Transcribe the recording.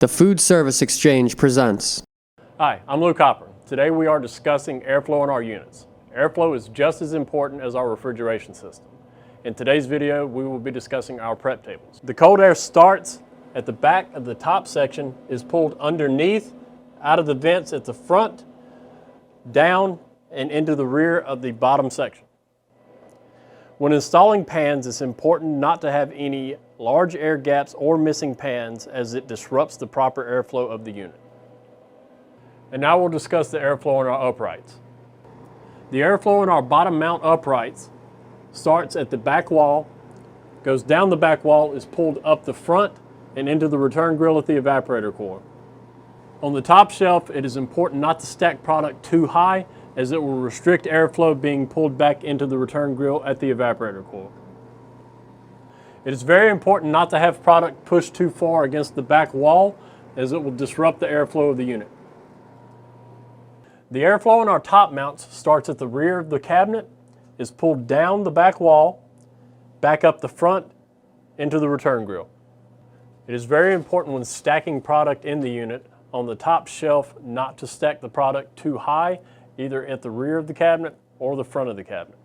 The Food Service Exchange presents. Hi, I'm Luke Hopper. Today we are discussing airflow in our units. Airflow is just as important as our refrigeration system. In today's video, we will be discussing our prep tables. The cold air starts at the back of the top section, is pulled underneath, out of the vents at the front, down, and into the rear of the bottom section. When installing pans, it's important not to have any large air gaps or missing pans, as it disrupts the proper airflow of the unit. And now we'll discuss the airflow in our uprights. The airflow in our bottom mount uprights starts at the back wall, goes down the back wall, is pulled up the front and into the return grill at the evaporator core. On the top shelf, it is important not to stack product too high, as it will restrict airflow being pulled back into the return grill at the evaporator core. It is very important not to have product pushed too far against the back wall, as it will disrupt the airflow of the unit. The airflow in our top mounts starts at the rear of the cabinet, is pulled down the back wall, back up the front, into the return grill. It is very important when stacking product in the unit on the top shelf not to stack the product too high, either at the rear of the cabinet or the front of the cabinet.